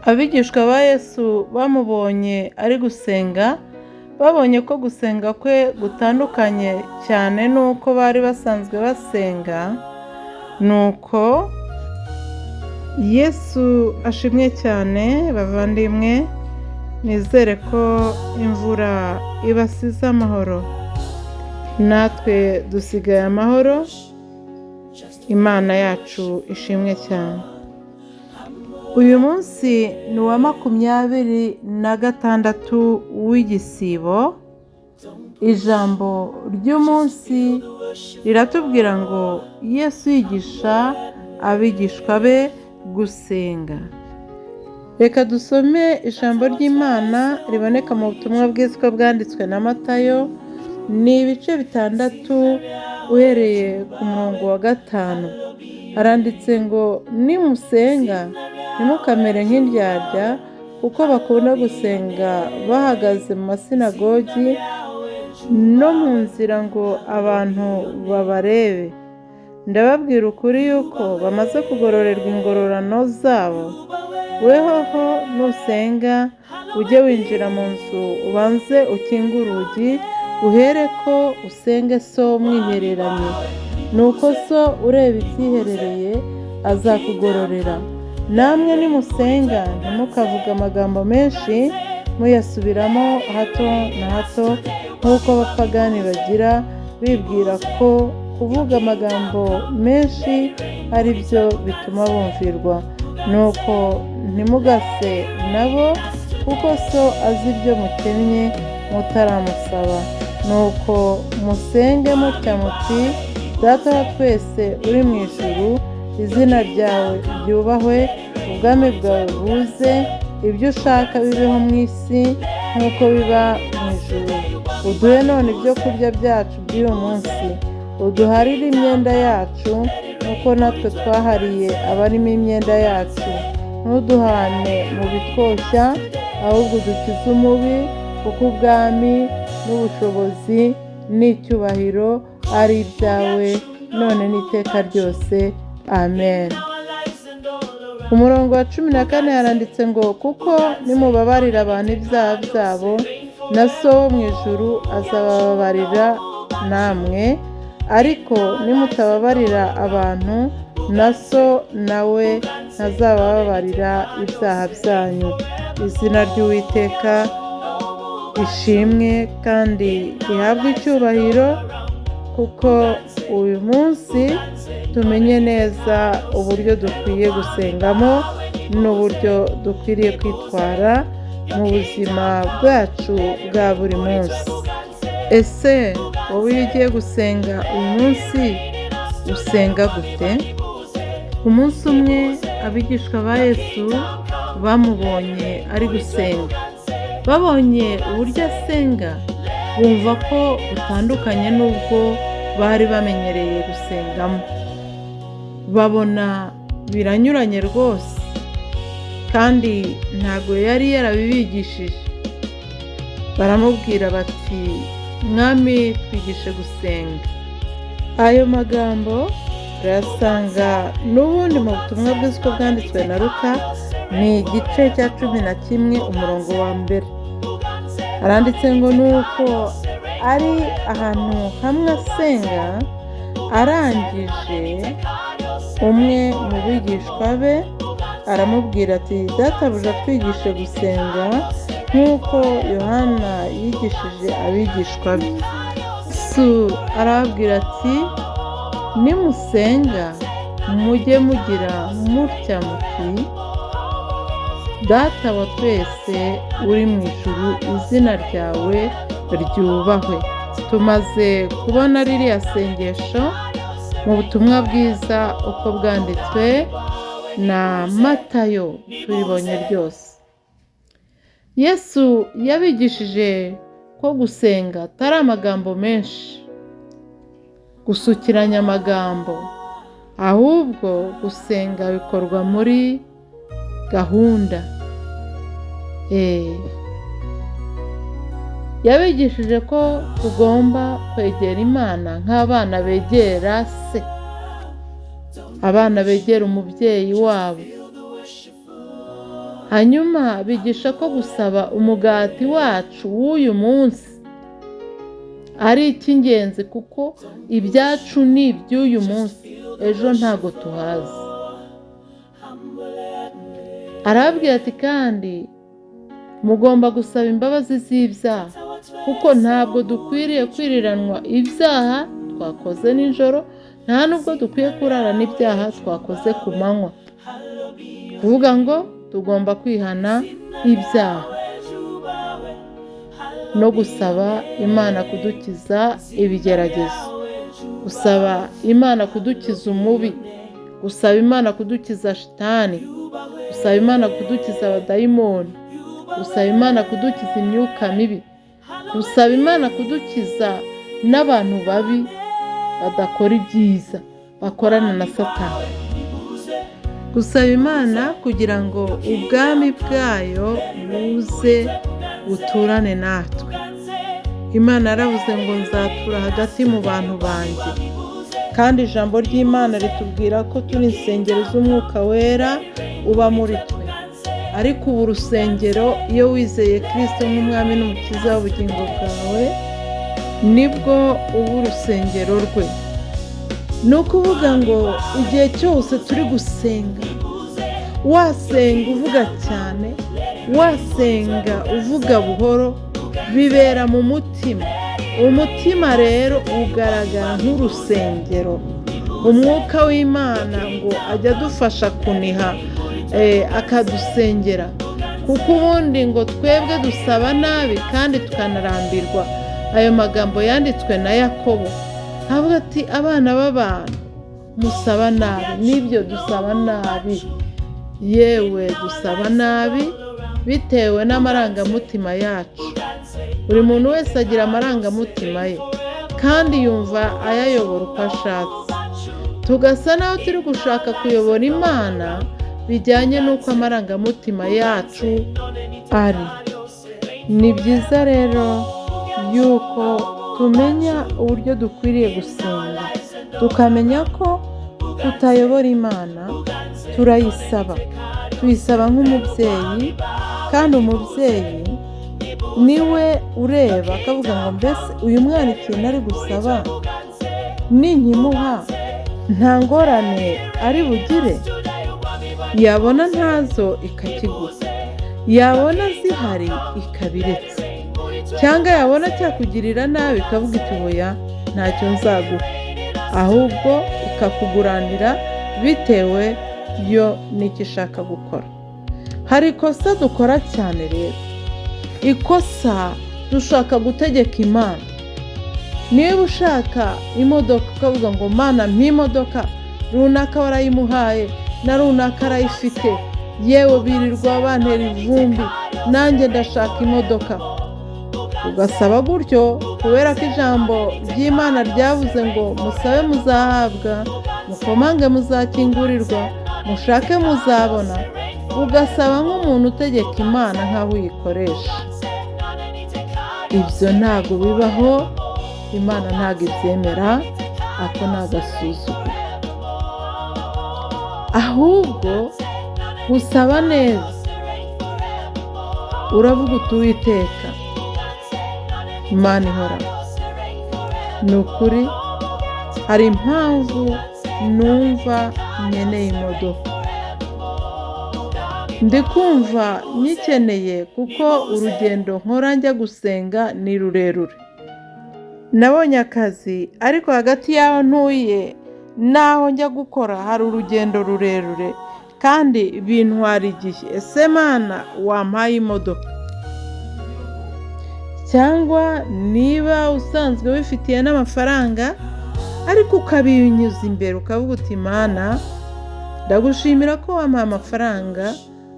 Abigishwa ba Yesu bamubonye ari gusenga, babonye ko gusenga kwe gutandukanye cyane n'uko bari basanzwe basenga, nuko Yesu ashimwe cyane bavandimwe, nizere ko imvura ibasize amahoro, natwe dusigaye amahoro, Imana yacu ishimwe cyane. Uyu munsi ni uwa 26 w'igisibo. Ijambo ry'umunsi riratubwira ngo Yesu yigisha abigishwa be gusenga. Reka dusome ijambo ry'Imana riboneka mu butumwa bwiza bwanditswe na Matayo, ni ibice 6 uhereye ku murongo wa 5. Haranditse ngo nimusenga ntimukamere nk'indyarya, kuko bakunda gusenga bahagaze mu masinagogi no mu nzira ngo abantu babarebe. Ndababwira ukuri yuko bamaze kugororerwa ingororano zabo. Wehoho nusenga ujye winjira mu nzu, ubanze ukinge urugi, uhereko usenge so mwihereranye, nuko so ureba ibyiherereye azakugororera. Namwe nimusenga ntimukavuge amagambo menshi muyasubiramo hato na hato nk'uko abapagani bagira, bibwira ko kuvuga amagambo menshi ari byo bituma bumvirwa. Nuko ntimugase nabo, kuko so azi ibyo mukennye mutaramusaba. Nuko musenge mutya muti: Data wa twese uri mu ijuru, izina ryawe ryubahwe, ubwami bwawe buze, ibyo ushaka bibeho mu isi nk'uko biba mu ijuru. Uduhe none ibyo kurya byacu by'uyu munsi, uduharire imyenda yacu nk'uko natwe twahariye abarimo imyenda yacu, ntuduhane mu bitwoshya, ahubwo udukize umubi, kuko ubwami n'ubushobozi n'icyubahiro ari ibyawe none n'iteka ryose. Amen. Umurongo wa 14 haranditse ngo kuko nimubabarira abantu ibyaha byabo, na so wo mu ijuru azababarira namwe, ariko nimutababarira abantu, na so nawe ntazababarira ibyaha byanyu. Izina ry'Uwiteka ishimwe kandi rihabwe icyubahiro, kuko uyu munsi tumenye neza uburyo dukwiye gusengamo n'uburyo dukwiriye kwitwara mu buzima bwacu bwa buri munsi. Ese wowe iyo ugiye gusenga uyu munsi usenga gute? Umunsi umwe abigishwa ba Yesu bamubonye ari gusenga. Babonye uburyo asenga, bumva ko butandukanye n'ubwo bari bamenyereye gusengamo. Babona biranyuranye rwose, kandi ntabwo yari yarabibigishije. Baramubwira bati: Mwami, twigishe gusenga. Ayo magambo turayasanga n'ubundi mu butumwa bwiza bwanditswe na Luka, ni igice cya 11 umurongo wa 1. Haranditse ngo nuko ari ahantu hamwe asenga, arangije umwe mu bigishwa be aramubwira ati: Databuja, twigishe gusenga nk'uko Yohana yigishije abigishwa be. Yesu arababwira ati: nimusenga mujye mugira mutya muti: Data wa twese uri mu ijuru, izina ryawe ryubahwe. Tumaze kubona ririya sengesho mu butumwa bwiza uko bwanditswe na Matayo, turibonye ryose. Yesu yabigishije ko gusenga atari amagambo menshi, gusukiranya amagambo, ahubwo gusenga bikorwa muri gahunda. Yabigishije ko tugomba kwegera Imana nk'abana begera se, abana begera umubyeyi wabo. hanyuma bigisha ko gusaba umugati wacu w'uyu munsi ari icy'ingenzi, kuko ibyacu ni iby'uyu munsi, ejo ntago tuhazi. Arababwira ati kandi mugomba gusaba imbabazi z'ibyaha, kuko ntabwo dukwiriye kwiriranwa ibyaha twakoze nijoro, nta nubwo dukwiye kurarana ibyaha twakoze ku manywa. Kuvuga ngo tugomba kwihana ibyaha no gusaba Imana kudukiza ibigeragezo, gusaba Imana kudukiza umubi, gusaba Imana kudukiza shitani, gusaba Imana kudukiza abadayimoni, gusaba Imana kudukiza imyuka mibi, gusaba Imana kudukiza n'abantu babi badakora ibyiza, bakorana na Satani. Gusaba Imana kugira ngo ubwami bwayo buze buturane natwe. Imana yaravuze ngo nzatura hagati mu bantu banjye, kandi ijambo ry'Imana ritubwira ko turi insengero z'Umwuka Wera uba muri twe. Ariko ubu urusengero, iyo wizeye Kristo nk'umwami n'umukiza w'ubugingo bwawe, nibwo uba urusengero rwe. Ni ukuvuga ngo igihe cyose turi gusenga, wasenga uvuga cyane, wasenga uvuga buhoro, bibera mu mutima. Umutima rero ugaragara nk'urusengero. Umwuka w'Imana ngo ajya adufasha kuniha, akadusengera, kuko ubundi ngo twebwe dusaba nabi kandi tukanarambirwa. Ayo magambo yanditswe na Yakobo, avuga ati abana b'abantu musaba nabi. Nibyo, dusaba nabi, yewe dusaba nabi bitewe n'amarangamutima yacu. Buri muntu wese agira amarangamutima ye, kandi yumva ayayobora uko ashatse. Tugasa naho turi gushaka kuyobora Imana bijyanye n'uko amarangamutima yacu ari. Ni byiza rero yuko tumenya uburyo dukwiriye gusenga, tukamenya ko tutayobora Imana, turayisaba. Tuyisaba nk'umubyeyi, kandi umubyeyi niwe ureba akavuga ngo mbese uyu mwana ikintu ari gusaba ninkimuha nta ngorane ari bugire. Yabona ntazo ikakiguha, yabona zihari ikabiretse, cyangwa yabona cyakugirira nabi ikavuga iti hoya ntacyo nzaguha, ahubwo ikakuguranira bitewe yo n'icyo ishaka gukora. Hari ikosa dukora cyane rero, ikosa dushaka gutegeka Imana. Niba ushaka imodoka ukavuga ngo Mana mpa imodoka, runaka warayimuhaye na runaka arayifite, yewe birirwa bantera ivumbi, nanjye ndashaka imodoka. Ugasaba gutyo kubera ko ijambo ry'Imana ryavuze ngo musabe muzahabwa, mukomange muzakingurirwa, mushake muzabona. Ugasaba nk'umuntu utegeka Imana nk'aho uyikoresha. Ibyo ntabwo bibaho, Imana ntabwo ibyemera, ako ni agasuzuguro. Ahubwo usaba neza, uravuga uti Uwiteka Imana ihoraho, ni ukuri hari impamvu numva nkeneye imodoka. Ndi kumva nyikeneye kuko urugendo nkora njya gusenga ni rurerure. Nabonye akazi, ariko hagati y'aho ntuye n'aho njya gukora hari urugendo rurerure, kandi bintwara igihe. Ese Mana wampaye imodoka? Cyangwa niba usanzwe wifitiye n'amafaranga, ariko ukabinyuza imbere ukavuga uti Mana ndagushimira ko wampaye amafaranga,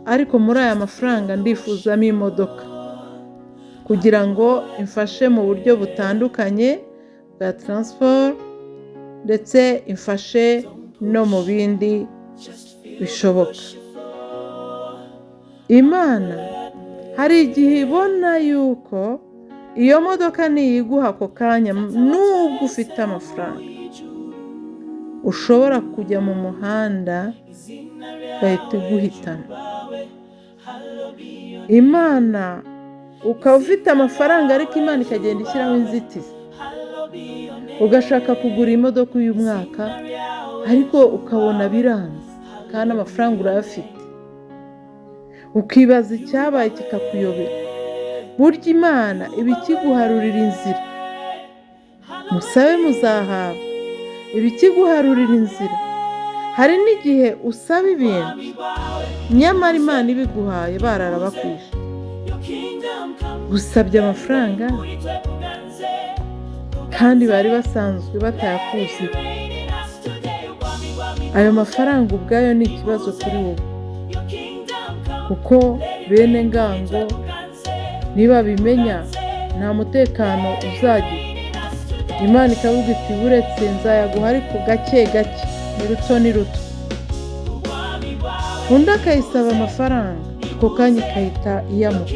ariko muri aya mafaranga ndifuzamo imodoka kugira ngo imfashe mu buryo butandukanye bwa transport, ndetse imfashe no mu bindi bishoboka. Imana hari igihe ibona yuko iyo modoka niyiguha ako kanya, nubwo ufite amafaranga, ushobora kujya mu muhanda bahita guhitana. Imana ukaba ufite amafaranga ariko Imana ikagenda ishyiraho inzitizi, ugashaka kugura imodoka uyu mwaka ariko ukabona biranze kandi amafaranga urayafite, ukibaza icyabaye kikakuyobera. Burya Imana iba ikiguharurira inzira, musabe muzahabwa, iba ikiguharurira inzira. Hari n'igihe usaba ibintu nyamara Imana ibiguhaye barara bakwishe, gusabye amafaranga kandi bari basanzwe batayakuziho. Ayo mafaranga ubwayo ni ikibazo kuri wowe, kuko bene ngango nibabimenya nta mutekano uzagira. Imana ikavuga iti buretse nzayaguha ariko gake gake, ni ruto ni ruto. Undi akayisaba amafaranga ako kanya ikahita iyamuha,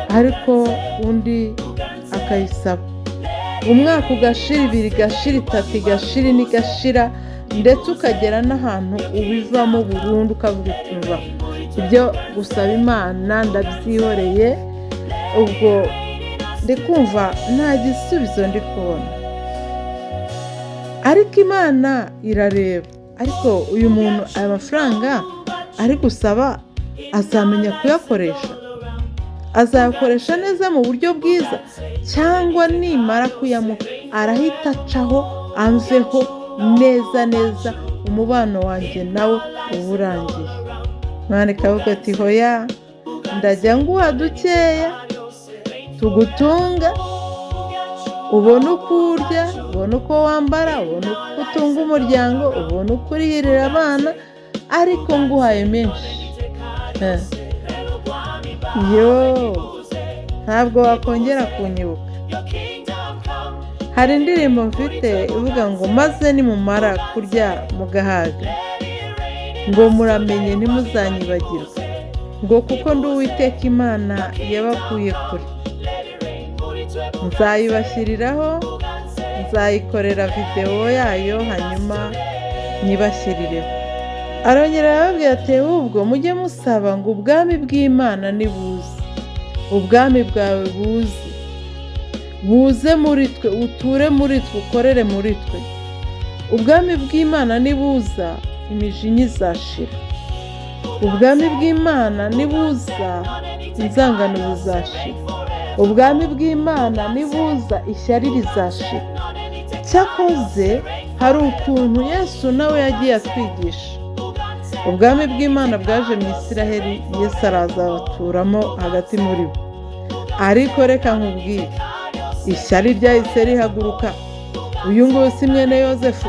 ariko undi akayisaba umwaka ugashira, ibiri igashira, itatu igashira, ine igashira, ndetse ukagera n'ahantu ubivamo burundu ukavuga uti mva ibyo gusaba Imana ndabyihoreye. Ubwo ndi kumva nta gisubizo ndi kubona, ariko Imana irareba. Ariko uyu muntu aya mafaranga ari gusaba azamenya kuyakoresha? Azayakoresha neza mu buryo bwiza, cyangwa nimara kuyamuha arahita acaho amveho neza neza, umubano wanjye nawe uba urangiye? Imana ikavuga ati hoya, ndajya nguha dukeya tugutunga, ubone uko urya, ubone uko wambara, ubone uko utunga umuryango, ubone uko urihirira abana, ariko nguhaye menshi ntabwo wakongera kunyibuka. Hari indirimbo mfite ivuga ngo maze nimumara kurya mugahaga, ngo muramenye ntimuzanyibagirwe, ngo kuko ndi Uwiteka Imana yabakuye kure. Nzayibashyiriraho, nzayikorera videwo yayo hanyuma nyibashyirireho. Arongera arababwira ati ahubwo mujye musaba ngo ubwami bw'Imana nibuze, ubwami bwawe buze muri twe, uture muri twe, ukorere muri twe. Ubwami bw'Imana nibuza, imijinya izashira. Ubwami bw'Imana nibuza, inzangano zizashira. Ubwami bw'Imana nibuza, ishyari rizashira. Cyakoze hari ukuntu Yesu nawe yagiye atwigisha. Ubwami bw'Imana bwaje mu Isiraheli, Yesu araza abaturamo hagati muri bo. Ariko reka nkubwire, ishyari ryahise rihaguruka. Uyu nguyu si mwene Yozefu?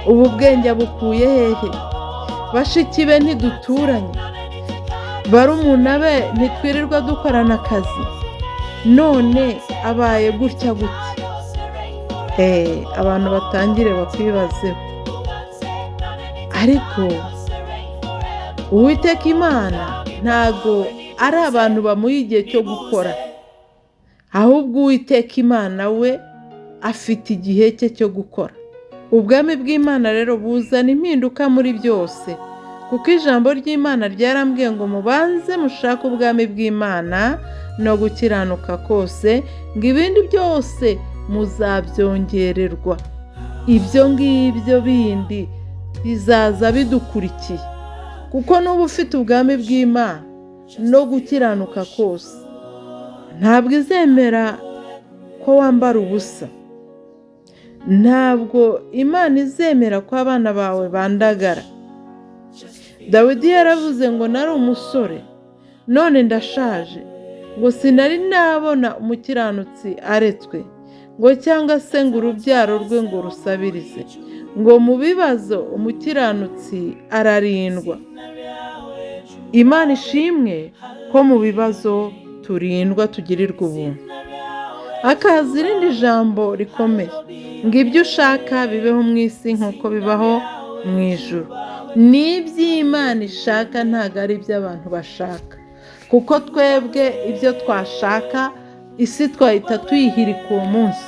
Ubu bwenge bukuye hehe? Bashiki be ntiduturanye, barumuna be ntitwirirwa dukorana akazi, none abaye gutya gutya. Abantu batangire bakwibazeho. Ariko Uwiteka Imana ntago ari abantu bamuha igihe cyo gukora, ahubwo Uwiteka Imana we afite igihe cye cyo gukora. Ubwami bw'Imana rero buzana impinduka muri byose, kuko ijambo ry'Imana ryarambwiye ngo mubanze mushake ubwami bw'Imana no gukiranuka kose, ngo ibindi byose muzabyongererwa. Ibyo ngibyo bindi bizaza bidukurikiye, kuko n'uba ufite ubwami bw'Imana no gukiranuka kose, ntabwo izemera ko wambara ubusa. Ntabwo Imana izemera ko abana bawe bandagara. Dawidi yaravuze ngo nari umusore none ndashaje, ngo sinari nabona umukiranutsi aretswe, ngo cyangwa se ngo urubyaro rwe ngo rusabirize, ngo mu bibazo umukiranutsi ararindwa. Imana ishimwe ko mu bibazo turindwa, tugirirwa ubuntu. Hakaza irindi jambo rikomeye ngo ibyo ushaka bibeho mu isi nk'uko bibaho mu ijuru. N'iby'Imana ishaka ntabwo ari iby'abantu bashaka, kuko twebwe ibyo twashaka isi twahita tuyihirika uwo munsi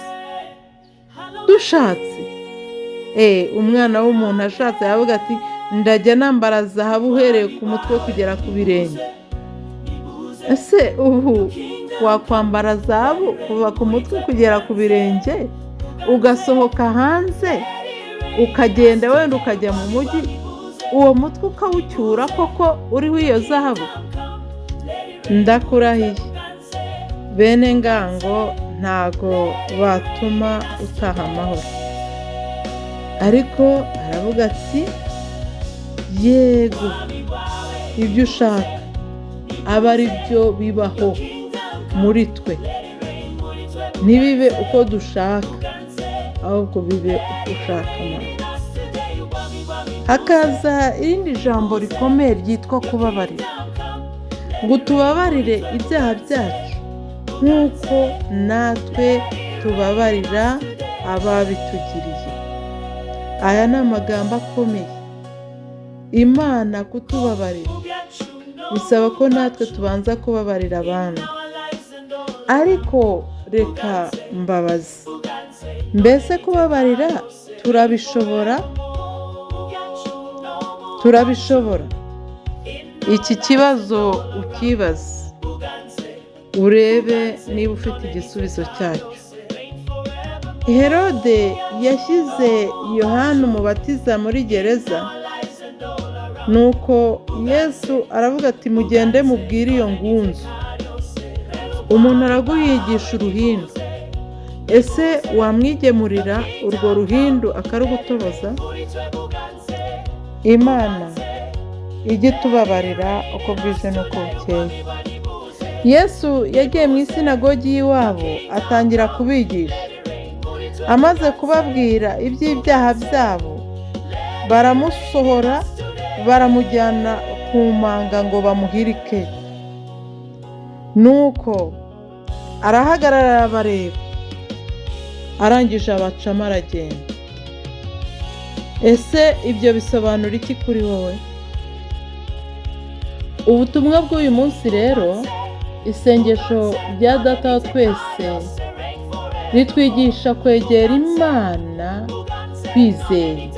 dushatse. Umwana w'umuntu ashatse yavuga ati ndajya nambara zahabu uhereye ku mutwe kugera ku birenge. Ese ubu wakwambara zahabu kuva ku mutwe kugera ku birenge ugasohoka hanze ukagenda wenda ukajya mu mujyi, uwo mutwe ukawucyura koko uriho iyo zahabu? Ndakurahiye bene ngango ntago batuma utaha amahoro. Ariko aravuga ati yego, ibyo ushaka aba ari byo bibaho muri twe, ntibibe uko dushaka ahubwo bibe uko ushaka Mana. Hakaza irindi jambo rikomeye ryitwa kubabarira, ngo tubabarire ibyaha byacu nk'uko natwe tubabarira ababitugiriye. Aya ni amagambo akomeye. Imana kutubabarira bisaba ko natwe tubanza kubabarira abandi. Ariko reka mbabaze, mbese kubabarira turabishobora? Turabishobora? Iki kibazo ukibaze urebe niba ufite igisubizo cyacyo. Herode yashyize Yohana Umubatiza muri gereza, nuko Yesu aravuga ati mugende mubwire iyo ngunzu, umuntu araguhigisha uruhindu, ese wamwigemurira urwo ruhindu akarugutoboza? Imana ijye tubabarira uko bwije n'uko bukeye. Yesu yagiye mu isinagogi y'iwabo atangira kubigisha. Amaze kubabwira iby'ibyaha byabo, baramusohora baramujyana ku manga ngo bamuhirike. Nuko arahagarara arabareba, arangije abacamo aragenda. Ese ibyo bisobanura iki kuri wowe? Ubutumwa bw'uyu munsi rero, isengesho rya Data wa twese ritwigisha kwegera Imana twizeye,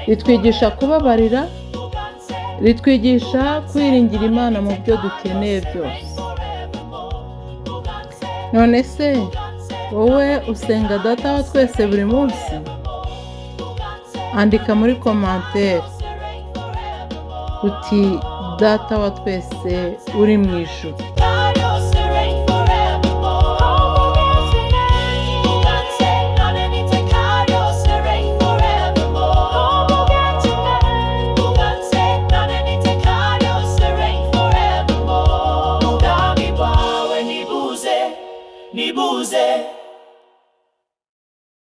ritwigisha kubabarira, ritwigisha kwiringira Imana mu byo dukeneye byose. None se wowe usenga Data wa twese buri munsi? Andika muri komantere uti Data wa twese uri mu ijuru. Nibuze